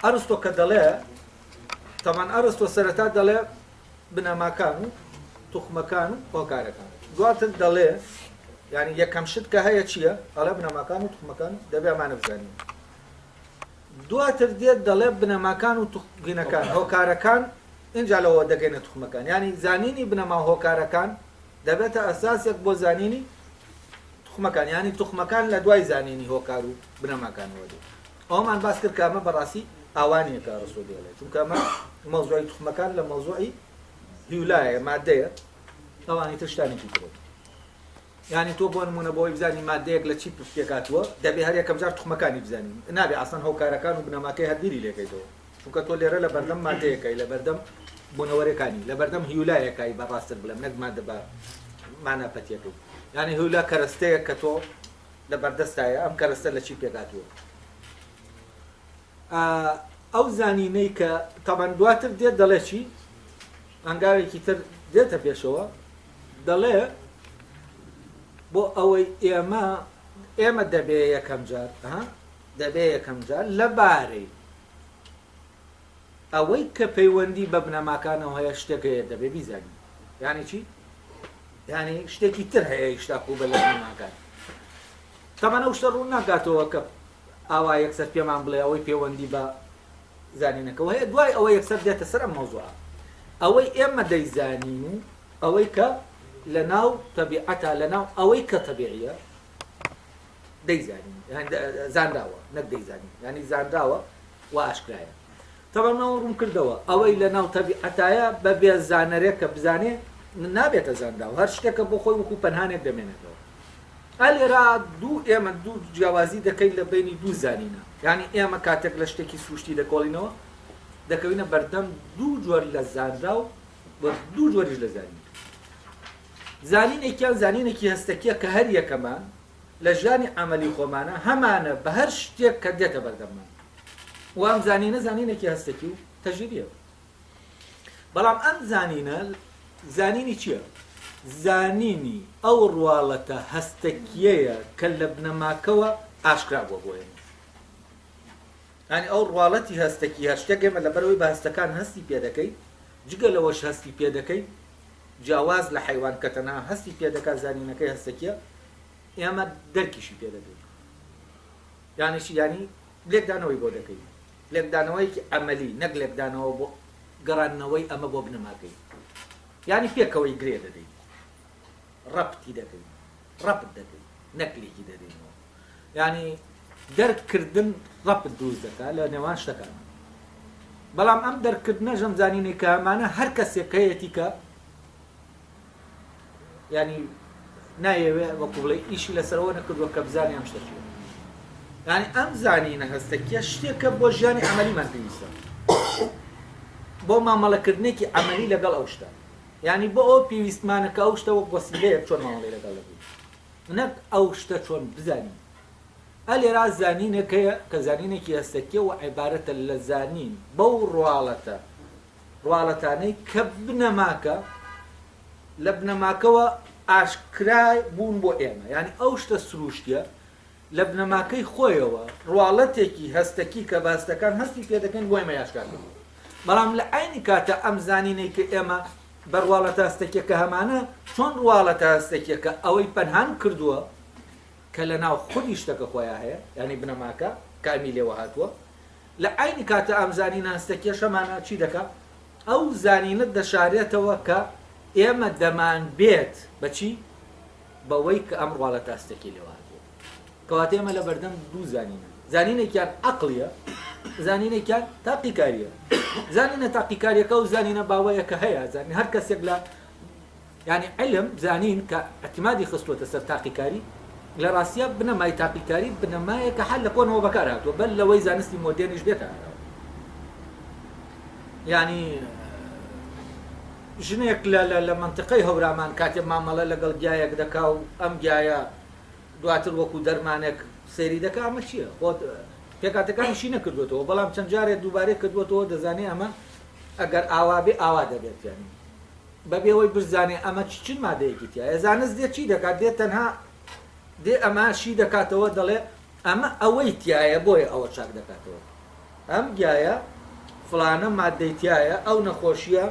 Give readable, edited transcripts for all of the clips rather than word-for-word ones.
ئەرستۆ کە دەڵێ تەمان ئەرستۆ سەرەتا دەڵێ بنەماکان و توخمەکان و هۆکارەکان دواتر دەڵێ یعنی یەکەم شت کە هەیە چییە؟ ئەڵێ بنەماکان و توخمەکان دەبێ ئەمانە بزانین. دواتر دێت دەڵێ بنەماکان و توخگینەکان هۆکارەکان اینجا لەوە دەگەینە توخمەکان یعنی زانینی بنەما هۆکارەکان دەبێتە ئەساسێک بۆ زانینی توخمەکان یعنی توخمەکان لە دوای زانینی هۆکار و بنەماکانەوە دێت. ئەومان باس کرد کە ئەمە بەڕاستی ئاوانەیە کە ڕسوو دێڵێت چونکە ئەمە مەوزوعی توخمەکان لە مەوزوعی هیولایە مادەیە ئەوانی تر شتانێکی ترێت. یعنی تۆ بۆ نمونە بۆی بزانی مادەیەک لە چی پێکاتوە دەبێ هەر یەکەم جار توخمەکانی بزانین نابێ ئاسان هۆکارەکان و بنەماکەی هەردیری لێکەیتەوە چونکە تۆ لێرە لە بەردەم مادەیەکەی لە بەردەم بوونەوەرەکانی لە بەردەم هیولایەکەی بەڕاستتر بڵێم نەک مادە بە ماناپەتیەکەی یعنی هیولا کەرەستەیە کە تۆ لە بەردەستایە ئەم کەرەستە لە چی پێکاتوە. ئەو زانینەی کە تەمان دواتر دێت دەڵێ چی ئەنگاوێکی تر دێتە پێشەوە دەڵێ بۆ ئەوەی ئێمە دەبێ یەکەم جار دەبێ یەکەم جار لەبارەی ئەوەی کە پەیوەندی بە بنەماکانەوە هەیە شتێکەیە دەبێ بیزانین یعنی چی؟ یعنی شتێکی تر هەیە شتاکو بە لە بنەماکان تەمان ئەو شتە ڕوون ناکاتەوە کە ئاوا یەکسەر پێمان بڵێ ئەوەی پەیوەندی بە زانینەکەەوە هەیە دوای ئەوە یەکسەر دێتە سەر ئەم مەوزوعە ئەوەی ئێمە دەیزانین و ئەوەی کە لە ناو تەبیعەتە لە ناو ئەوەی کە تەبیعیە دەیزانین زانداوە نەک دەیزانین یعنی زانداوە و ئاشکرایە تەمەمەوە ڕوون کردەوە ئەوەی لە ناو تەبیعەتایە بە بێ زانەرێک کە بزانێ نابێتە زانداوە هەر شتێکە بۆ خۆی وەکو پەنهانێک دەمێنێتەوە. ئەلێرا ئێمە دوو جیاوازی دەکەین لە بینی دوو زانینە یعنی ئێمە کاتێک لە شتێکی سروشتی دەکۆڵینەوە دەکەوینە بەردەم دوو جۆر لە زانرا و دوو جۆریش لە زانین. زانینێکیان زانینێکی هەستەکیە کە هەر یەکەمان لە ژانی عەمەلی خۆمانە هەمانە بە هەر شتێک کە دێتە بەردەممان و ئەم زانینە زانینێکی هەستەکی و تەجریبیە. بەڵام ئەم زانینە زانینی چییە؟ زانینی ئەو ڕواڵەتە هەستەکیەیە کە لە بنەماکەوە ئاشکرا بووە بۆ ئێمە یعنی ئەو ڕواڵەتی هەستەکی هەر شتێک ئێمە لەبەرەوەی بە هەستەکان هەستی پێ دەکەی جگە لەوەش هەستی پێ دەکەی جیاواز لە حیوان کە تەنها هەستی پێ دەکات زانینەکەی هەستەکیە ئێمە دەرکیشی پێ دەبێت یانیشی ینی لێکدانەوەی بۆ دەکەی لێکدانەوەیکی عەمەلی نەک لێکدانەوە بۆ گەڕانەوەی ئەمە بۆ بنەماکەی یعنی پێکەوەی گرێ دەدەی ڕەبتی دەکەی ڕەبت دەکەی نەکلێکی دەدەینەوە یعنی دەرکردن ڕەبت دروست دەکات لە نێوان شتەکان. بەڵام ئەم دەرکردنە ژەم زانینەی کە ئەمانە هەر کەسێک هەیەتی کە ینی نایەوێ وەکو بڵێ ئیشی لەسەرەوە نەکردووە کە بزانێ ئەم شتە چییە. یعنی ئەم زانینە هەستەکیە شتێکە بۆ ژیانی عەمەلیمان پێویستە بۆ مامەڵەکردنێکی عەمەلی لەگەڵ ئەو شتە یعنی بۆ ئەو پێویستمانە کە ئەو شتە وەک وەسیلەیەک چۆن مامەڵەی لەگەڵ دەبێت نەک ئەو شتە چۆن بزانین. ئەلێرا زانینێکەیە کە زانینێکی هەستەکیە و عیبارەتە لە زانین بەو ڕواڵەتانەی کە بنەماکە لە بنەماکەوە ئاشکرای بوون بۆ ئێمە یعنی ئەو شتە سروشتیە لە بنەماکەی خۆیەوە ڕواڵەتێکی هەستەکی کە بەهەستەکان هەستی پێ دەکەین بۆ ئێمە یاشکار بکەین. بەڵام لە عینی کاتە ئەم زانینەی کە ئێمە بە ڕواڵەتە هەستەکیە کە هەمانە چۆن ڕواڵەتە هەستەکیە کە ئەوەی پەنهان کردووە کە لە ناو خودی شتەکە خۆیان هەیە یعنی بنەماکە کامی لێوە هاتووە لە عینی کاتە ئەم زانینە هەستەکیە شەمانە چی دەکات ئەو زانینە دەشارێتەوە کە ئێمە دەمان بێت بەچی بەوەی کە ئەم ڕواڵەتە هەستەکی لێوە هاتووە کەواتە ئێمە لە بەردەم دوو زانینە زانینێکیان عەقڵیە زانینێکیان تاقیکاریە. زانینە تاقیکاریەکە و زانینە باوەیە کە هەیە زانین هەر کەسێک لە ینی علم زانین کە اعتیمادی خستووەتە سەر تاقیکاری لە ڕاستیە بنەمای تاقیکاری بنەمایە کە حەل لە کۆنەوە بەکار هاتووە بەل لەوەی زانستی مۆدێنیش بێتە ینی ژنێک لە منتقەی هەورامان کاتێ مامەڵە لەگەڵ گیایەک دەکا و ئەم گیایە دواتر وەکو دەرمانێک سەیری دەکا ئەمە چییە پێکاتەکانیشی نەکردوێتەوە بەڵام چەند جارێک دووبارەی کردوێتەوە دەزانێ ئەمە ئەگەر ئاوا بێ ئاوا دەبێت یانی بەبێەوەی بزانێ ئەمە چ مادەیەکی تایە زانست دێت چی دەکات دێت تەنها دێ ئەمە شی دەکاتەوە دەڵێ ئەمە ئەوەی تایە بۆیە ئەوە چاک دەکاتەوە ئەم گیایە فلانە مادەیتایە ئەو نەخۆشیە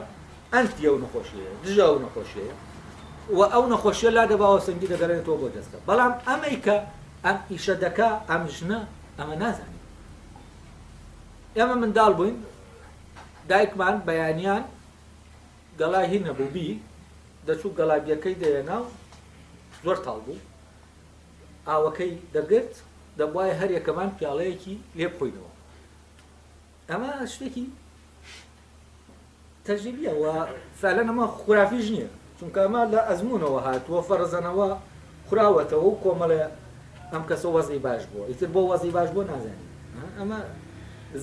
ئەنتی ئەو نەخۆشیەیە دژە ئەو نەخۆشیەیە و ئەو نەخۆشیە لا دەباوە سنگی دەگەڕێنێتەوە بۆ دەستە بەڵام ئەمەی کە ئەم ئیشە دەکا ئەم ژنە ئەمە نازانین ئێمە منداڵ بووین دایکمان بەیانیان گەڵای هی نەبوو بی دەچوو گەڵابیەکەی دەێنا و زۆر تاڵ بوو ئاوەکەی دەگرت دەبوایە هەر یەکەمان پیاڵەیەکی لێ بخۆینەوە ئەمە شتێکی تەجریبیە و فعلەن ئەمە خورافیش نییە چونکە ئەمە لە ئەزموونەوە هاتووە فەرزەنەوە خوراوەتەوە و کۆمەڵێ ئەم کەسە وەزی باش بووە ئیتر بۆ وەزی باش بۆ نازانین ئەمە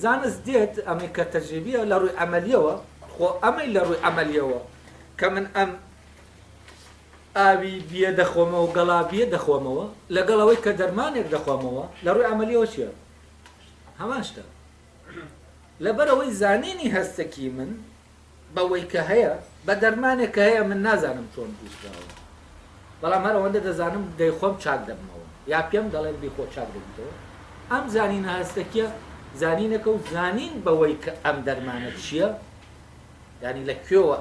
زانست دێت ئەمەی کە تەجریبیە لە ڕووی ئەمەلیەوە خۆ ئەمەی لە ڕووی ئەمەلیەوە کە من ئەم ئاوی بیە دەخۆمەوە و گەڵا بیە دەخۆمەوە لەگەڵەوەی کە دەرمانێک دەخۆمەوە لە ڕووی ئەمەلیەوە چییە؟ هەمان شتە لەبەرەوەی زانینی هەستەکی من بەوەی کە هەیە بە دەرمانێک کە هەیە من نازانم چۆن دووسراوە بەڵام هەر ئەوەندە دەزانم دەیخۆم چاک دەبمەوە یا پێم دەڵێن بیخۆ چاک دەبیتەوە ئەم زانینە هەستەکیە زانینەکە و زانین بەوەی کە ئەم دەرمانە چییە یعنی لە کوێوە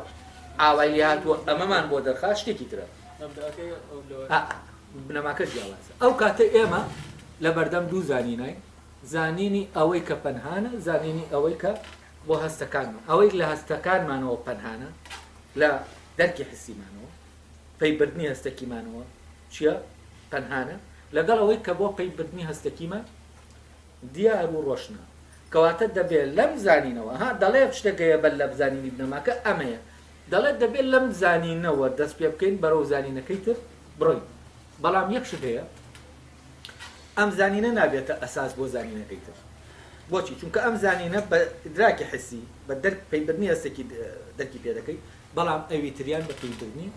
ئاوای لێ هاتووە ئەمەمان بۆ دەرخاست شتێکی ترە بنەماکە جیاوازە ئەو کاتە ئێمە لە بەردەم دوو زانینای زانینی ئەوەی کە پەنهانە زانینی ئەوەی کە بۆ هەستەکانمان ئەوەی لە هەستەکانمانەوە پەنهانە لە دەرکی حسیمانەوە پەیبردنی هەستەکیمانەوە چییە پەنهانە لەگەڵ ئەوەی کە بۆ پەیبردنی هەستەکیمان دیار و ڕۆشنە کەواتە دەبێت لەم زانینەوە ها دەڵێ شتێکەیە بەر لە بزانینی بنەماکە ئەمەیە دەڵێت دەبێت لەم زانینەوە دەست پێ بکەین بەرەو زانینەکەی تر بڕۆین بەڵام یەک شت هەیە ئەم زانینە نابێتە ئەساس بۆ زانینەکەی تر بۆچی چونکە ئەم زانینە بە ئیدراکی حسی بە پەیبردنی هەستێکی دەرکی پێ دەکەی بەڵام ئەوی تریان بە پەیبردنی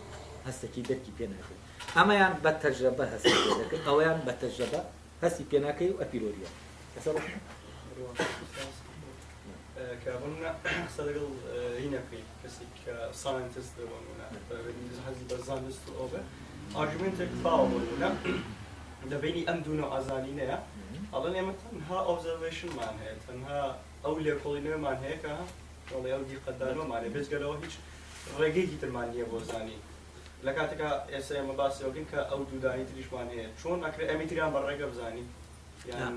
هەستێکی دەرکی پێ ناکەی ئەمەیان بە تەجربە هەستی پێ دەکەی ئەوەیان بە تەجربە هەستی پێ ناکەی و ئەپیرۆریە كابونا صدق هنا في كسيك ساينتست ولا هذي برزانست أوبه argument كفاونا ده بيني أمدونه أزانينا الله نعم تنها observation مان هي تنها أولياء كلنا مان هي كه والله أودي قدامه مان بس قالوا هيك رجعي ترمانية بوزاني لكاتك إسا مباس يمكن كأودو داني تريش مان هي شون أكره أميتريان برجع بزاني يعني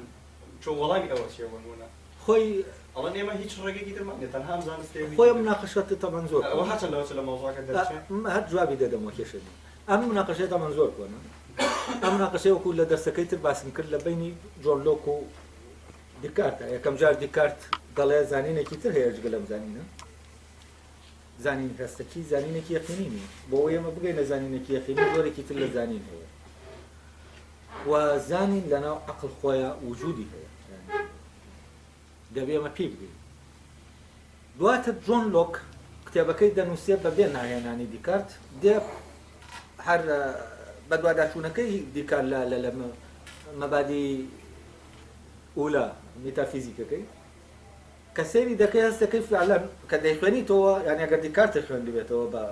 شو والله أول شيء ونونا خۆی الله نعم هيك رجعي ترمانية تنها مزانستي خۆی مناقشەتی تەمان زۆر وحتى لو سلام موضوعك هەر جوابی دەدەم وەکێشێت ئەم مناقشەی تەمان زۆر کۆنا ئەم مناقشەی وەکو لە دەرسەکەی تر باسم کرد لە بینی جۆن لۆک و دیکارتە یەکەم جار دیکارت دەڵێ زانینێکی تر هەیە جگە لەم زانینە زانین هەستەکی زانینێکی یەقینی نیە بۆ ئێمە بگەینە زانینێکی یەقینی زۆرێکی تر لە زانین هەیە و زانین لەناو عەقڵ خۆیە وجودی هەیە دەبێ ئەمە پێی بگەین دواتر جۆن لۆک کتێبەکەی دەنووسێت بەبێ ناهێنانی دیکارت دێ هەر بە دوواداچوونەکەی دیکار لە مەبادی ئولا میتافیزیکەکەی کە سەیری دەکەی هەستەکەی فعلەن کە دەیخوێنیتەوە یعنی ئەگەر دیکارت خوێن بێتەوە بە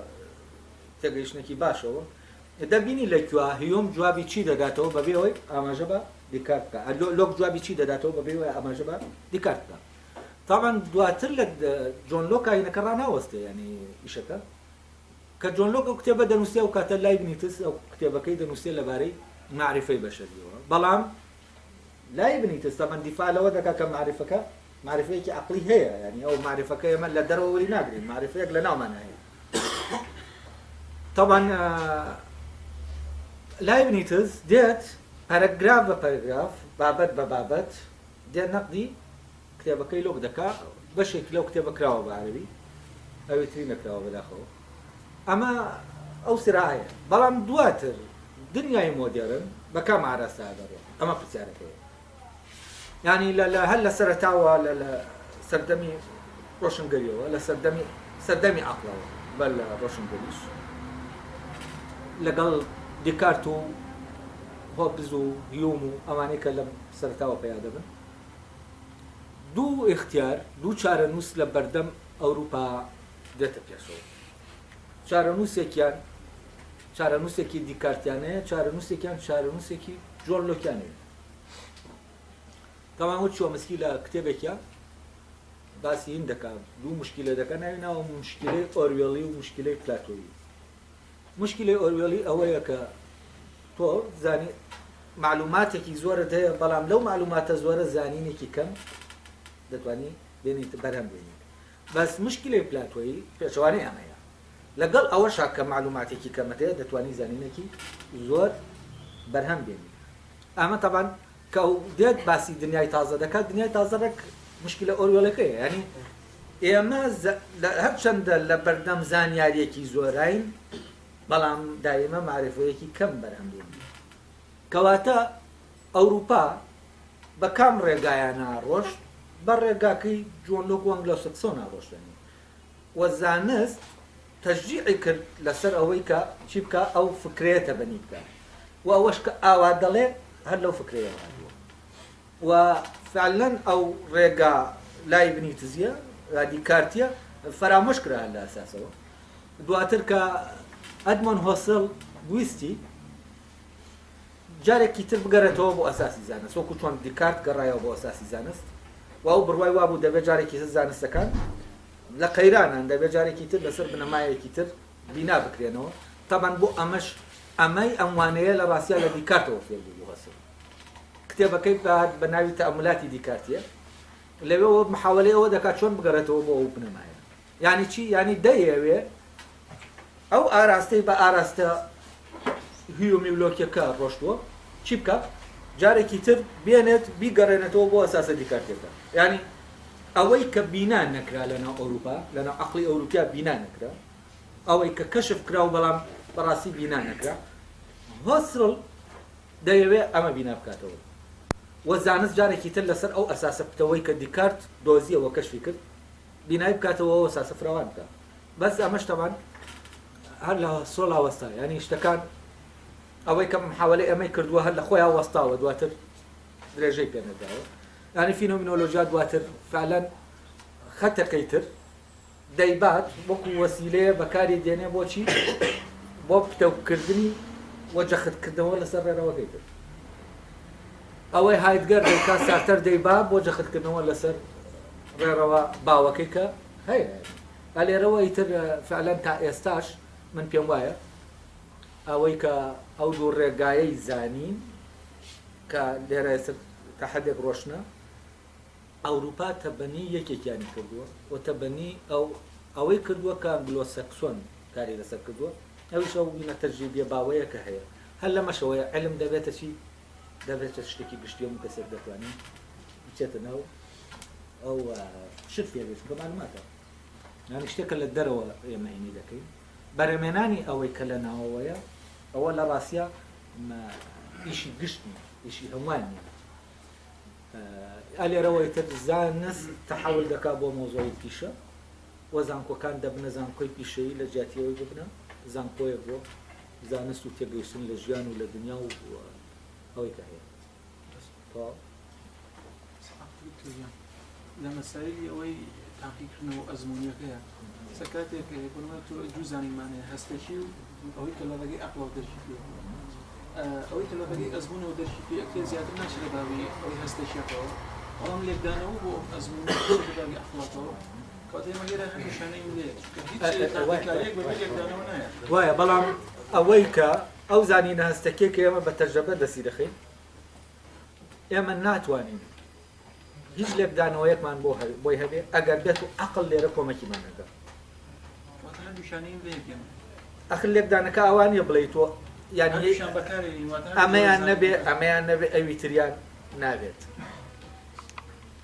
تێگەیشتێکی باشەوە دەبینی لە کوێ هیۆم جوابی چی دەداتەوە بەبێ ئەوەی ئاماژە بە دیکارت بکە لۆک جوابی چی دەداتەوە بەبێ ئەوەی ئاماژە بە دیکارت بکە طبعا دواتر لە جۆن لۆک ئاینەکە ڕاناوەستێ ینی ئیشەکە کە جۆن لۆک ئەو کتێبە دەنووسێ و کاتە لایبنیتس ئەو کتێبەکەی دەنووسێ لەبارەی معرفەی بەشەریەوە بەڵام لایبنیتس طبعا دیفاع لەوە دەکا کە معرفەکە معرفەیەکی عەقلی هەیە ینی ئەو معرفەکە ئێمە لە دەرەوە وەری ناگرین معرفەیەک لە ناومان هەیە طبعا لایبنیتس دێت پەرەگراف بە پەرەگراف بابەت بە بابەت دێ نەقدی کتێبەکەی لۆک دەکا بەشێک لەو کتێبە کراوە بە عەرەبی ئەوێتری نەکراوە بەداخەوە ئەمە ئەو سرایە بەڵام دواتر دنیای مۆدێرن بە کام ئاراستە دەڕێت ئەمە پرسیارەکەیە یعنی هەر لە سەرەتاوە لە سەردەمی ڕۆشنگەریەوە لە سەردەمی عەقڵەوە بە لە ڕۆشنگەریش لەگەڵ دیکارت و هۆبز و هیوم و ئەوانەی کە لە سەرەتاوە پەیا دەبن دوو اختیار دوو چارەنووس لە بەردەم ئەوروپا دێتە پێشەوە چارەنووسێکیان چارەنووسێکی دیکارتیانەیە چارەنووسێکیان جۆن لۆکیانەیە تەمام چوە مسکی لە کتێبێکیان باسی هین دەکات دوو مشکلە دەکەن ناوی مشکلەی ئۆروێڵی و مشکلەی پلاتۆیی مشکلەی ئۆروێڵی ئەوەیە کە تۆ زانی معلوماتێکی زۆرت هەیە بەڵام لەو معلوماتە زۆرە زانینێکی کەم دەتوانی بێنیت بەرهەم بێنیت بەس مشکلەی پلاتۆیی پێچەوانەی ئەمەیە لەگەڵ ئەوەشا کە معلوماتێکی کەمت هەیە دەتوانی زانینێکی زۆر بەرهەم بێنیت ئەمە تەبان کە دێت باسی دنیای تازە دەکات دنیای تازەڕێک مشکلە ئۆروێڵەکەیە ینی ئێمە هەرچەندە لە بەردەم زانیاریەکی زۆراین بەڵام دایمە معرفەیەکی کەم بەرهەم بێنین کەواتە ئەوروپا بە کام ڕێگایانە ڕۆشت بە ڕێگاکەی جۆن لۆک ئەنگلۆ سەکسۆن ڕۆشتنی وە زانست تەشجیعی کرد لەسەر ئەوەی کە چی بکە ئەو فکرێتە بەنی بکە و ئەوەش کە ئاوا دەڵێ هەر لەو فکرەیە و فعلەن ئەو ڕێگا لای بنی تزیە دیکارتیە فەرامۆش کرا لە ئەساسەوە دواتر کە ئەدمۆن هۆسڵ ویستی جارێکی تر بگەڕێتەوە بۆ ئەساسی زانست وەکو چۆن دیکارت گەڕایەوە بۆ ئەساسی زانست و ئەو بڕوای وابوو دەبێت جارێکی تر زانستەکان لە قەیرانان دەبێت جارێکی تر لەسەر بنەمایەکی تر بینا بکرێنەوە تەبەن بۆ ئەمەی ئەموانەیە لە ڕاستیا لە دیکارتەوە فێر بوو هەسڵ کتێبەکەی بە ناوی تەئەمولاتی دیکارتیە لەوێەوە محاولەی ئەوە دەکات چۆن بگەڕێتەوە بۆ ئەو بنەمایە یعنی چی یعنی دەیەوێ ئەو ئاراستەی بە ئاراستە هیۆمیولۆکیەکە ڕۆشتووە چی بکە جارێکی تر بێنێت بیگەڕێنێتەوە بۆ ئەساسە دیکارتێکە یعنی ئەوەی کە بینان نەکرا لەناو ئەوروپا لەناو عەقڵی ئەوروپیا بینان نەکرا ئەوەی کە کەشف کرا و بەڵام بەڕاستی بینان نەکرا هۆسڵ دەیەوێت ئەمە بینا بکاتەوە وە زانست جارێکی تر لەسەر ئەو ئەساسە پتەوەی کە دیکارت دۆزیەوە کەشفی کرد بینای بکاتەوە ئەو ئەساسە فراوان بکات بەس ئەمەش تەمان هەر لە سۆڵا وەستا ینی شتەکان ئەوەی کە محاولەی ئەمەی کردووە هەر لە خۆیان وەستاوە دواتر درێژەی پێ نەداوە ینی فینۆمینۆلۆژیا دواتر فعلەن خەتەکەی تر دەیبات وەکو وەسیلەیە بەکاری دێنێ بۆچی بۆ پتەوکردنی وە جەختکردنەوە لەسەر ڕێڕەوەکەی کرد ئەوەی هایدگەر دەیکات سارتەر دەیبا بۆ جەختکردنەوە لەسەر ڕێڕەوە باوەکەی کە هەیە ئەلێرەوە ئیتر فعلەن تا ئێستاش من پێم وایە ئەوەی کە ئەو دوو ڕێگایەی زانین کە لێرە تا حدێک ڕۆشنە ئەوروپا تەبەنی یەکێکیانی کردووە و تەبەنی ئەوەی کردووە کە ئەنگلۆ سەکسۆن کاری لەسەر کردووە ئەویش ئەو بینە تەجریبیە باوەیە کە هەیە هەر لەمەشەوەیە علم دەبێتە چی دەبێتە شتێکی گشتی و کەسێک دەتوانین بچێتە ناو ئەو شت فێرێت کە معلوماتە یعنی شتێکە لە دەرەوە ئێمە عینی دەکەین بەرەمێنانی ئەوەی کە لە ناوەوەیە ئەوە لە ڕاستیە ئیشی گشتنی ئیشی هەمووانی ئەلێرەوەی تر زانست تەحول دەکات بۆ مۆزۆی پیشە وە زانکۆکان دەبنە زانکۆی پیشەیی لە جیاتیەوەی ببنە زانکۆیەک بۆ زانست و تێگەیشتن لە ژیان و لە دنیا و ئەوەی کە هەیە لە مەسایلی ئەوەی تاقیکردنەوە ئەزمونیەکەیە سەکاتێک جوزانیمانەیە هەستەشی و ئەوەی کە لە ڕێگەی عەقڵ دەرشی ئەوەی کە لە ڕێگەی ئەزمونەوە دەرشی ئەکێ زیاتر ناچێت لە باوی ئەوەی هەستەشیەکەوە بەڵام لێکدانەوە بۆ ئەزمونە لە باوی عەقڵەکەوە کاتێ مەگەرە هەر نیشانەی لێ هیچ بەبێ لێکدانەوە نایە وایە بەڵام ئەوەی کە ئەو زانینە هەستەکێ کە ئێمە بە تەجربە دەسی دەخەین ئێمە ناتوانین هیچ لێکدانەوەیەکمان بۆی هەبێ ئەگەر بێت و عەقڵ لێرە کۆمەکیمان نەکات ئەخر لێکدانەکە ئەوانیە بڵێ تۆ یعنی ئەمەیان نەبێ ئەوی تریان نابێت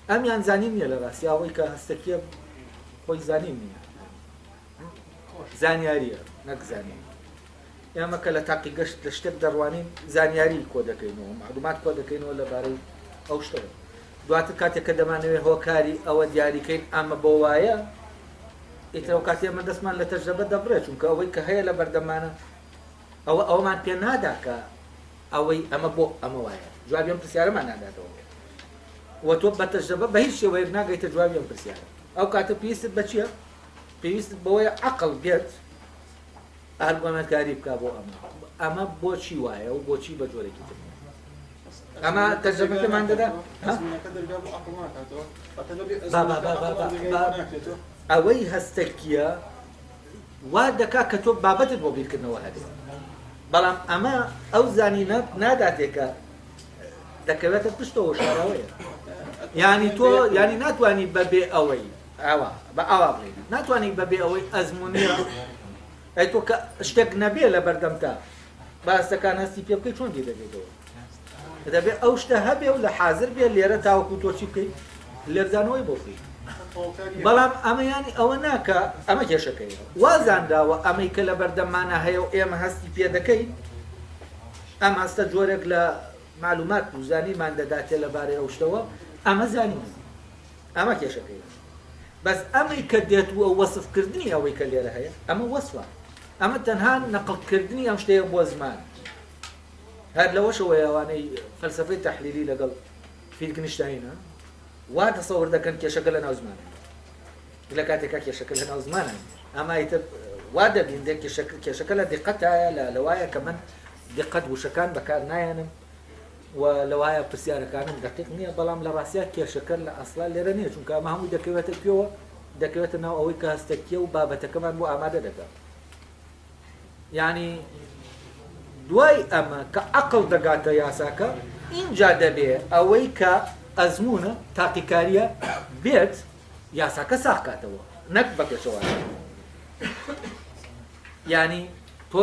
ئەمیان زانین نییە لە ڕاستی ئەوەی کە هەستەکیە خۆی زانین نییە زانیاریە نەک زانین ئێمە کە لە تاقی گەشت لە شتێک دەڕوانین زانیاری کۆ دەکەینەوە معلومات کۆ دەکەینەوە لەبارەی ئەو شتەوە دواتر کاتێک کە دەمانەوێت هۆکاری ئەوە دیاریکەین ئەمە بۆ وایە ئیترەوە کاتی ئەمە دەستمان لە تەجربە دەبڕێت چونکە ئەوەی کە هەیە لە بەردەمانە ئەوەمان پێ نادا کە ئەوەی ئەمە بۆ ئەمە وایە جوابی ئەم پرسیارەمان ناداتەوە وە تۆ بە تەجربە بە هیچ شێوەیەک ناگەیتە جوابی ئەم پرسیارە ئەو کاتە پێویستت بە چییە؟ پێویستت بەوەیە عەقڵ بێت ئارگۆمەنتکاری بکا بۆ ئەمە بۆچی وایە و بۆچی بە جۆرێکی تر ئەمە تەجربەکەمان دەدا ئەوەی هەستەکیە وا دەکا کە تۆ بابەتت بۆ بیرکردنەوە هەبێت بەڵام ئەمە ئەو زانینە ناداتێکە دەکەوێتە پشتەوە شاراوەیە ینی تۆ ینی ناتوانانی بەبێ ئەوەی ئەوە بە ئاوا بڵێن ناتوانانی بەبێ ئەوەی ئەزمونیە ئەی تۆ کە شتێک نەبێ لە بەردەمتا باستەکان هەستی پێ بکەیت چۆن دەبێتەوە دەبێت ئەو شتە هەبێ و لە حاضر بێ لێرە تاوەکو تۆچی بکەیت لێرزانەوەی بۆ بکەیت بەڵام ئەمە ینی ئەوە ناکە ئەمە کێشەکەی وازانراوە ئەمەی کە لە بەردەمانە هەیە و ئێمە هەستی پێ دەکەین ئەم هەستە جۆرێک لە معلومات و زانیمان دەداتێ لەبارەی ئەو شتەوە ئەمە زانی ئەمە کێشەکەی بەس ئەمەی کە دێت و وەسفکردنی ئەوەی کە لێرە هەیە ئەمە وەسوە ئەمە تەنها نەقڵکردنی ئەم شتەیە بۆ زمان هەر لەوەشەوە ئەوانەی فەلسفەی تەحلیلی لەگەڵ فیلکنشتاینە وا تەسەوڕ دەکەن کێشەکە لە ناو زمانە لە کاتێکا کێشەکە لە ناو زمانە ئەمە ئیتر وا دەبین دێک کێشەکە لە دقەتایە لەوایە کە من دقەت وشەکان بەکار نایەنم و لەوایە پرسیارەکانم دقیق نییە بەڵام لە ڕاستیە کێشەکە لە ئەسڵا لێرە نییە چونکە ئەمە هەمووی دەکەوێتە پێوە دەکەوێتە ناو ئەوەی کە هەستەکیە و بابەتەکەمان بۆ ئامادە دەکات یعنی دوای ئەمە کە عەقڵ دەگاتە یاساکە اینجا دەبێ ئەوەی کە ئەزمونە تاقیکاریە بێت یاساکە ساغکاتەوە نەک بەکەشەوە ینی تۆ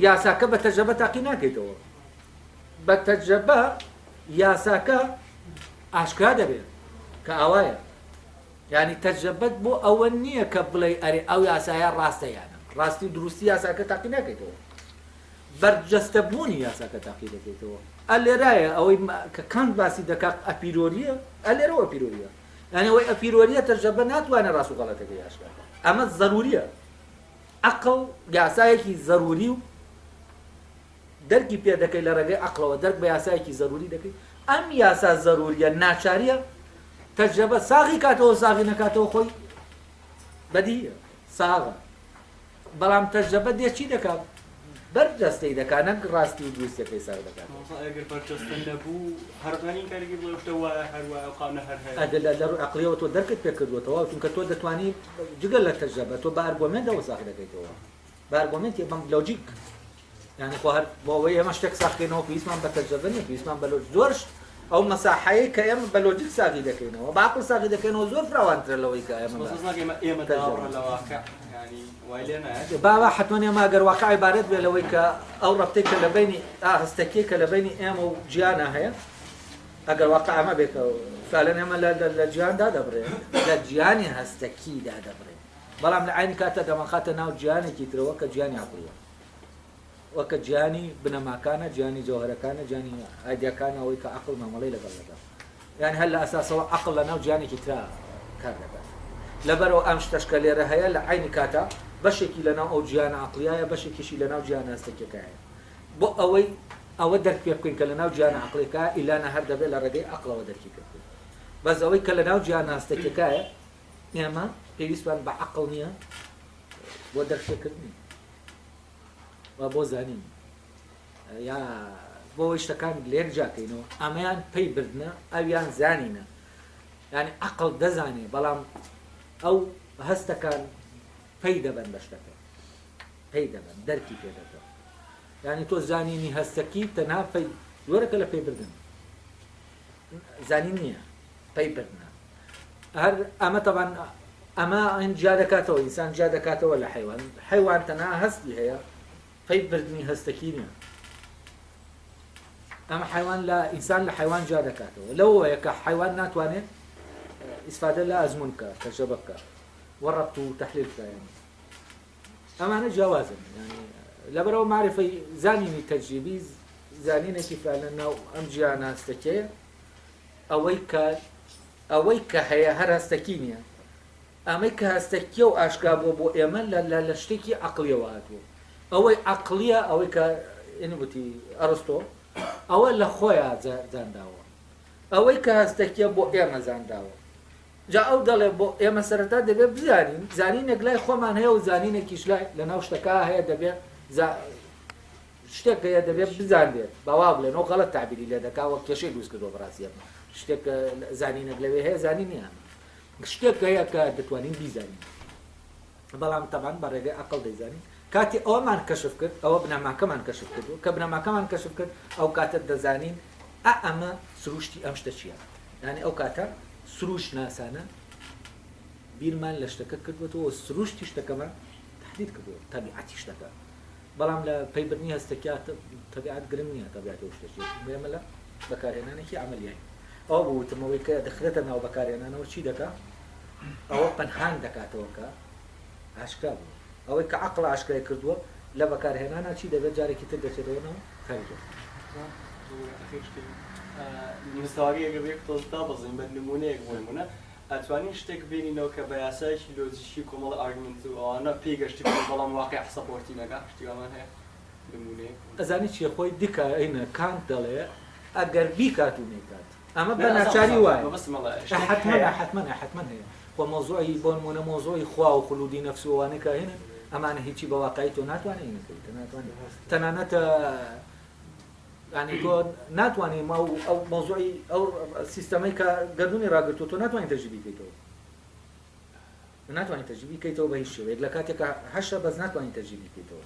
یاساکە بە تەجربە تاقی ناکەیتەوە بە تەجربە یاساکە ئاشکرا دەبێت کە ئەوایە ینی تەجربەت بۆ ئەوە نییە کە بڵێ ئەرێ ئەو یاسایە ڕاستەیانە ڕاستی و دروستی یاساکە تاقی ناکەیتەوە بەرجەستەبوونی یاساکە تاقی دەکەیتەوە ئەلێرایە ئەوەی کە کەند باسی دەکات ئەپیرۆریە ئەلێرەوە ئەپیرۆریە یعنی ئەوەی ئەپیرۆریە تەجربە ناتوانێت ڕاست و غەڵەتەکەی ئاشکرا ئەمە ضروریە عەقڵ یاسایەکی ضروری و دەرکی پێ دەکەی لە ڕێگەی عەقڵەوە دەرک بە یاسایەکی ضروری دەکەی ئەم یاسا ضروریە ناچاریە تەجربە ساغی کاتەوە ساغی نەکاتەوە خۆی بەدیهیە ساغە بەڵام تەجربە دێچی دەکات بەرجەستەی دەکات نەک ڕاستی و دروستەکەی ساغ دەکات ئەگەر بەرجەستە نەبوو هەرمانی کارێکی بڵێ شتە وایە هەروایە قانە هەر هەیە ئەگەر لە عەقڵیەوە تۆ دەرکت پێ کردووەتەوە چونکە تۆ دەتوانی جگەل لە تەجربە تۆ بە ئەرگۆمێنتەوە ساغ دەکەیتەوە بە ئەرگۆمێنتی بەم لۆجیک یعنی خۆ هەر بۆ ئەوەی ئێمە شتێک ساغکەینەوە پێویستمان بە تەجربە نییە پێویستمان بە زۆرش ئەو مەساحەیە کە ئێمە بە لۆجیک ساغی دەکەینەوە بە عەقڵ ساغی دەکەینەوە زۆر فراوانترە لەوەی کە ئێمە داوەڕە لە واقع وای لێ نایە باوا حتمما ئێمە ئەگەر واقع عیبارەت بێ لەوەی کە ئەو ڕەبتەی کە لە بینی هەستەکیە کە لە بینی ئێمە و گیانە هەیە ئەگەر واقع ئەمە بێتەوە فعلەن ئێمە لە گیاندا دەبڕێن لە گیانی هەستەکیدا دەبڕێن بەڵام لە عین کاتە دەمەخاتە ناو گیانێکی ترەوە کە گیانی عەقڵیە وەکە گیانی بنەماکانە گیانی جەوهەرەکانە گیانی ئایدیاکانە ئەوەی کە عەقڵ مامەڵەی لەگەڵ دەکات یعنی هەر لە ئەساسەوە عەقڵ لە ناو گیانێکی ترا کار دەکات لەبەرەوە ئەم شتەشکە لێرە هەیە لە عینی کاتە بەشێکی لەناو ئەو گیانە عەقڵیایە بەشێکیشی لەناو گیانە هەستەکیەکەیە بۆ ئەوەی ئەوە دەرک پێ بکەین کە لەناو گیانە عەقڵیەکە ئیلانە هەر دەبێت لە ڕێگەی عەقڵەوە دەرکی پێ بکەین بەس ئەوەی کە لەناو گیانە هەستەکیەکەیە ئێمە پێویستمان بە عەقڵ نییە بۆ دەرکێکردنی و بۆ زانین یا بۆ ئەوەی شتەکان لێر جاکەینەوە ئەمەیان پێی بردنە ئەویان زانینە یعنی عەقڵ دەزانێ بەڵام ئەو هەستەکان پێی دەبن بە شتەکە پێی دەبن دەرکی پێ دەکەن یعنی تۆ زانینی هەستەکی تەنها پێی زۆرەکە لە پێی بردن زانین نییە پێی بردنە هەر ئەمە تەبان ئەمە جا دەکاتەوە ئینسان جا دەکاتەوە لە حەیوان حەیوان تەنها هەستی هەیە پێی بردنی هەستەکی نییە ئەمە حیوان لە ئینسان لە حیوان جا دەکاتەوە لەوەیە کە حیوان ناتوانێت ئیسفادە لە ئەزمون بکە تەجربە بکە وەڕەبط و تەحلیل بکە ئەمانە جیاوازن لەبەرەوە معرفەی زانینی تەجریبی زانینێکی فعلەن ناو ئەم گیانە هەستەکەیە ئەوەی کە هەیە هەر هەستەکی نییە ئەمەی کە هەستەکیە و ئاشکا بووە بۆ ئێمە لە شتێکی عەقڵیەوە هاتووە ئەوەی عەقڵیە ئەوەی کە ئینوتی ئەرستۆ ئەوە لە خۆیان زانداوە ئەوەی کە هەستەکیە بۆ ئێمە زانداوە جا ئەو دەڵێ بۆ ئێمە سەرەتا دەبێت بزانین زانینێک لای خۆمان هەیە و زانینێکیش لای لە ناو شتەکە هەیە دەبێت شتێک هەیە دەبێت بزانێت باوا بڵێنەوە غەڵەت تعبیری لێ دەکاوە کێشەی دروست کردەوە بەڕاستیە شتێک زانینێک لەوێ هەیە زانی نییە شتێک هەیە کە دەتوانین بیزانین بەڵام تەبان بە ڕێگەی عەقڵ دەیزانین کاتی ئەوەمان کەشف کرد ئەوە بنەماکەمان کەشف کردو کە بنەماکەمان کەشف کرد ئەو کاتە دەزانین ئەمە سروشتی ئەم شتە چییە یعنی ئەو کاتە سروش ناسانە بیرمان لە شتەکە کردوەوە سروشتی شتەکەمان تحدید کردووە تەبیعەتی شتەکە بەڵام لە پەیبردنی هەستێکیا تەبیعەت گرنگ نییە تەبیعەت ئەو شتەی بێمە لە بەکارهێنانێکی عەمەلیایی ئەوە بۆ وتمەوەی کە دەخرێتە ناو بەکارهێنانەوە چی دەکات ئەوە پەنهان دەکاتەوە کە ئاشکرا بوو ئەوەی کە عەقڵ ئاشکرای کردووە لە بەکارهێنانە چی دەبێت جارێکی تر دەچێتەوەنەوە کاریدۆ مستەواگی ئەگەر بێک تۆزتا بەزین بە نمونەیەک بۆ نمونە ئەتوانین شتێک بینینەوە کە بە یاسایەکی لۆجیکی کۆمەڵ ئارگومنت و ئەوانە پێگەشتی بەڵام واقع سەپۆرتی نەکات شتیوامان هەیە نمونەیە ئەزانی چیە خۆی دیکە ئەینە کانت دەڵێ ئەگەر بیکات و نێکات ئەمە بە ناچاری وایە حتمما هەیە خۆ مۆزوعی بۆ نمونە مۆزوعی خوا و خولودی نەفس و ئەوانە کە هێنن ئەمانە هیچی بە واقعی تۆ ناتوانێت نەکەیت تەنانەت يعني تۆ ناتوانێت ما ئەو مۆزوعی ئەو سیستەمەی کە گەردوونی ڕاگرتووە تۆ ناتوانیت تەجریبی بکەیتەوە ناتوانیت تەجریبی بکەیتەوە بە هیچ شێوەیەک لە کاتێکە هەشە بەس ناتوانیت تەجریبی بکەیتەوە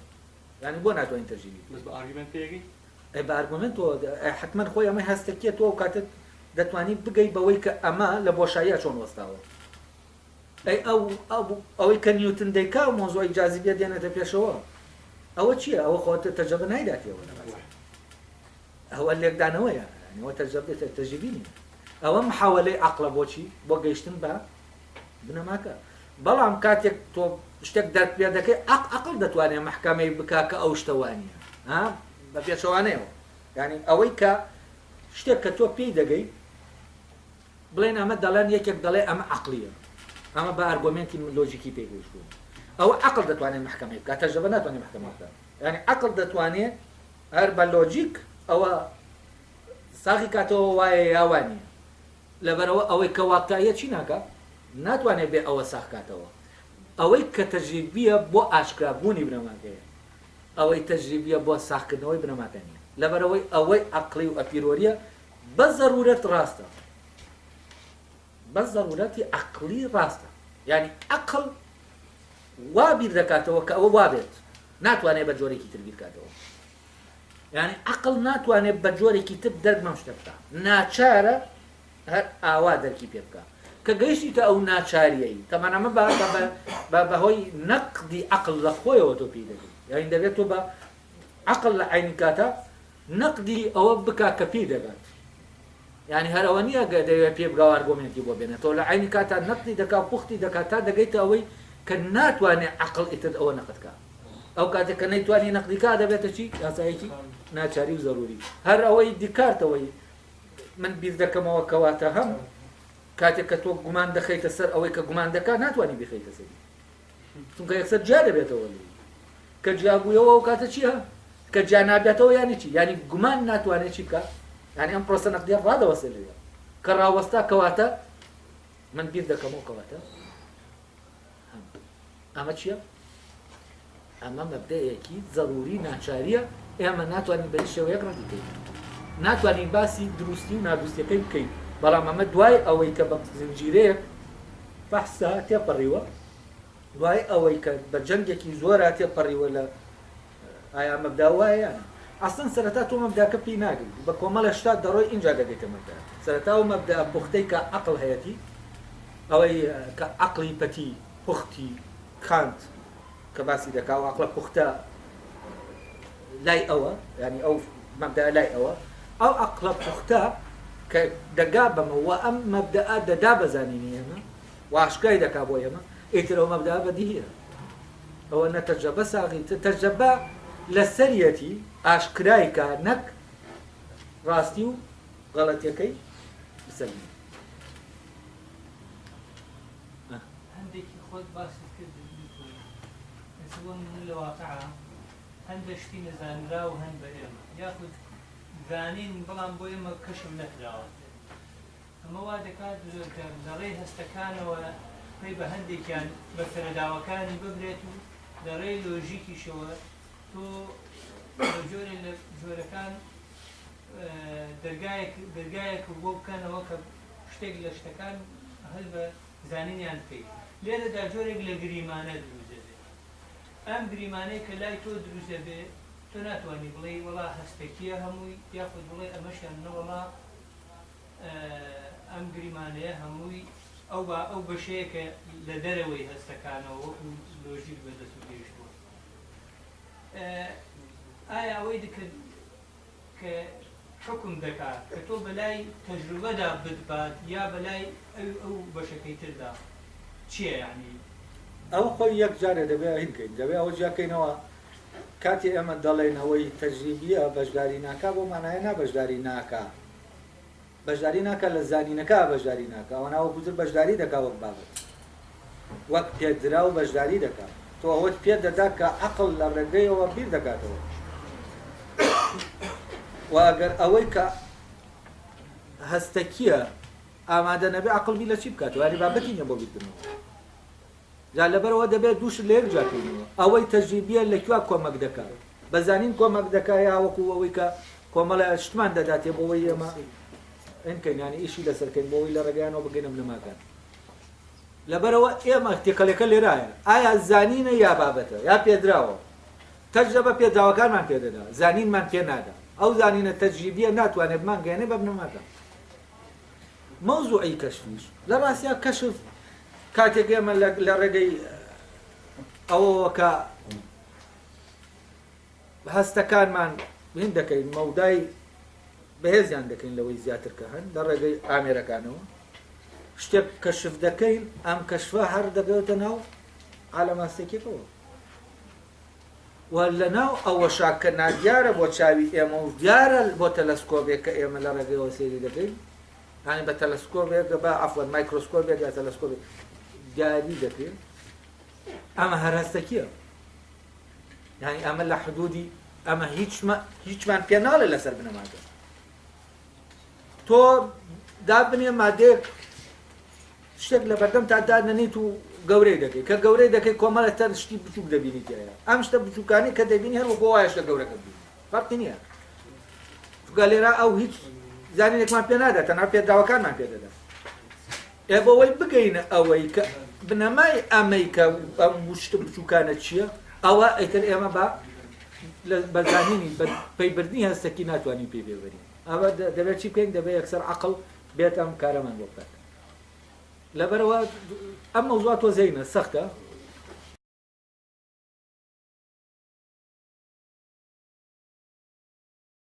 يعني بۆ ناتوانیت تەجریبی بەس بە ئارگومنت پێگەی بە ئارگومنت تۆ حتمما خۆی ئەمەی هەستەکیە تۆ ئەو کاتت دەتوانیت بگەی بەوەی کە ئەمە لە بۆشاییە چۆن وەستاوە ئەوەی کە نیوتن دەیکا و مۆزوعی جاذبیە دێنێتە پێشەوە ئەوە چییە ئەوە خۆت تەجربە نایداتەوە ئەوە لێکدانەوەیە ئەوە تەجربی نیە ئەوە محاولەی عەقڵە بۆچی بۆ گەیشتن بە بنەماکە بەڵام کاتێک تۆ شتێک دەرک پێ دەکەی عەقڵ دەتوانێت محکەمەی بکا کە ئەو شتە وانییە بە پێشەوانەیەوە یعنی ئەوەی کە شتێک کە تۆ پێی دەگەی بڵێن ئەمە دەڵێن یەکێک دەڵێ ئەمە عەقلیە ئەمە بە ئارگومنتی لۆجیکی پێگەیشتووە ئەوە عەقڵ دەتوانێت محکەمەی بکات تەجربە ناتوانێت محکەمە بکات یعنی عەقڵ دەتوانێت هەر بە لۆجیک ئەوە ساغی کاتەوە وایە یاوانیە لەبەرەوە ئەوەی کە واقعیە چی ناکات ناتوانێت بێ ئەوە ساغ کاتەوە ئەوەی کە تەجریبیە بۆ ئاشکرابوونی بنەماکەیە ئەوەی تەجریبیە بۆ ساغکردنەوەی بنەماکە نیە لەبەرەوەی ئەوەی عەقڵی و ئەپیرۆریە بە ضرورەت ڕاستە بە ضرورەتی عەقڵی ڕاستە یعنی عەقڵ وا بیر دەکاتەوە کە ئەوە وابێت ناتوانێت بە جۆرێکی تر بیر بکاتەوە یعنی عەقڵ ناتوانێت بە جۆرێکی تر دەرک مەم شتە بکات ناچارە هەر ئاوا دەرکی پێ بکات کە گەیشتیتە ئەو ناچاریەی تەمەنەمە بەهۆی نەقدی عەقڵ لە خۆیەوە تۆ پێی دەگەی یعنی دەبێت تۆ بە عەقڵ لە عینی کاتە نەقدی ئەوە بکا کە پێی دەگات یعنی هەرەوە نییە دەوێت پێ بگاو ئارگومنتی بۆ بێنێتەوە لە عینی کاتە نەقدی دەکات پوختی دەکات تا دەگەیتە ئەوەی کە ناتوانێت عەقڵ ئیتر ئەوە نەقدکە ئەو کاتێک کە نەیتوانی نەقدیکا دەبێتە چی یاسایەکی ناچاری و ضروری هەر ئەوەی دیکارتەوەی من بیر دەکەمەوە کەواتە هەم کاتێک کە تۆ گومان دەخەیتە سەر ئەوەی کە گومان دەکات ناتوانی بخەیتە سەری چونکە یەکسەر جا دەبێتەوە کە جیابوویەوە ئەو کاتە چییە کە جا نابێتەوە یانی چی یعنی گومان ناتوانێت چی بکات یعنی ئەم پرۆسە نەقدیە ڕادەوەسێ لێیە کە ڕاوەستا کەواتە من بیر دەکەمەوە کەواتە ئەمە چییە ئەمە مەبدەیەکی ضروری ناچاریە ئێمە ناتوانین بە شێوەیەک ڕەتی بکەین ناتوانین باسی دروستی و نادروستیەکەی بکەین بەڵام ئەمە دوای ئەوەی کە بە زنجیرەیەک بەحسا تێپەڕیوە دوای ئەوەی کە بە جەنگێکی زۆرە تێپەڕیوە لە ئایا مەبدا وایە یان ئەسڵەن سەرەتا تۆ مەبداکە پێی ناگەی بە کۆمەڵە شتا دەڕۆی ئینجا دەگەیتە مەبدا سەرەتا و مەبدا پوختەی کە عەقڵ هەیەتی ئەوەی کە عەقڵی پەتی پوختی کانت کە باسی دەکا و عەقڵە پوختە لای ئەوە ینی ئەو مەبدا لای ئەوە ئەو عەقڵە پوختە کە دەگا بەمەوە ئەم مەبدەئە دەدا بەزانینی ئێمە و ئاشکای دەکا بۆ ئێمە ئیتر ئەو مەبدەئە بەدیهیە ئەوە نە تەجربە ساغی تەجربە لە سەریەتی ئاشکرای کە نەک ڕاستی و غەڵەتیەکەی بسەلمی هەندێکی خۆت باسی کرد من لە واقعە هەندێک شتی نەزانرا و هەند بە ئێمە یاخود زانین بەڵام بۆ ئێمە کەشم نەکراوە ئەمە وا دەکات کە لە ڕێی هەستەکانەوە پێی بە هەندێکیان بە سەرەداوەکانی ببرێت و لە ڕێی لۆژیکیشەوە تۆ جۆرێ لە جۆرەکان دەرگایەک بۆ بکەنەوە کە شتێک لە شتەکان هەل بە زانینیان بکەیت لێرەدا جۆرێک لە گریمانە دروست دەبێت ئەم گریمانەی کە لای تۆ دروست دەبێت تۆ ناتوانانی بڵێ وەڵا هەستێکیە هەمووی یاخود بڵێ ئەمەشیان نەوەڵا ئەم گریمانەیە هەمووی ئەو بەشەیەکە لە دەرەوەی هەستەکانەوە وەکو لۆژیک بەدەست و گەیشتووە ئایا ئەوەی دکرد کە حکم دەکات کە تۆ بەلای تەجروبەدا بتبات یا بەلای ئەو بەشەکەی تردا چییە یعنی ئەو خۆی یەک جارێ دەبێت هینکەین دەبێت ئەوە جاکەینەوە کاتی ئێمە دەڵێن ئەوەی تەجریبیە بەشداری ناکا بۆ مانایە نابەشداری ناکا بەشداری ناکە لە زانینەکە بەشداری ناکە ئەوە ناوە گوزر بەشداری دەکا وەک بابەت وەک پێدرا و بەشداری دەکات تۆ ئەوەت پێ دەدا کە عەقڵ لە ڕێگەیەوە بیر دەکاتەوە و ئەگەر ئەوەی کە هەستەکیە ئامادە نەبێ عەقڵ بیر لە چی بکاتەوە یعنی بابەتی نییە بۆ بیرکردنەوە جا لەبەرەوە دەبێت دووش لە یەک جاکەینەوە ئەوەی تەجریبیە لەکوێ کۆمەک دەکات بەزانین کۆمەک دەکات یا وەکو ئەوەی کە کۆمەڵە شتمان دەداتێ بۆەوەی ئێمە ئەنکەین ینی ئیشی لەسەرکەین بۆەوەی لە ڕێگەیانەوە بگەینە بنەماکان لەبەرەوە ئێمە تێکەلەکە لێرایە ئایا زانینە یا بابەتە یا پێدراوە تەجربە پێدراوەکانمان پێدەدا زانینمان پێ نادا ئەو زانینە تەجریبیە ناتوانێت بمان گەیەنێ بە بنەماکان مەوزوعی کەشفیش لە ڕاستیا کەشف کاتێک ئێمە لە ڕێگەی ئەوەوە کە هەستەکانمان هین دەکەین مەودای بەهێزیان دەکەین لەوەی زیاتر کە هەن لە ڕێگەی ئامێرەکانەوە شتێک کەشف دەکەین ئەم کەشفە هەر دەبێتە ناو عالەماستێکێکەوە و لەناو ئەوەشا کە نادیارە بۆ چاوی ئێمە و دیارە بۆ تەلەسکۆبێک کە ئێمە لە ڕێگەیەوە سێری دەکەین یعنی بە تەلەسکۆبێک بە عەفوەن مایکرۆسکۆبێک یا تەلەسکۆبێک دیاری دەکەین ئەمە هەر هەستەکیە یعنی ئەمە لە حدودی ئەمە هیچمان پێ ناڵێ لەسەر بنەماکە تۆ دابنێ مادەیەک شتێک لە بەردەم تا دادنەنیت و گەورەی دەکەی کە گەورەی دەکەی کۆمەڵە تەر شتی بچووک دەبینی تێیە ئەم شتە بچووکانی کە دەبینی هەر وەکو وایە شتە گەورەکە بینی فەرقی نییە چونکە لێرە ئەو هیچ زانینێکمان پێ نادات تەنها پێدراوەکانمان پێ دەدات بۆەوەی بگەینە ئەوەی کە بنەمای ئەمەی کە ئەم شتە بچووکانە چییە ئەوە ئەیتر ئێمە بە زانینی پەیبردنی هەستەکی ناتوانین پێی بێبەرین ئەوە دەبێت چی بکەین دەبێت یەکسەر عەقڵ بێت ئەم کارەمان بۆ بکات لەبەرەوە ئەم مەوزوعە تۆ زەینە سەختە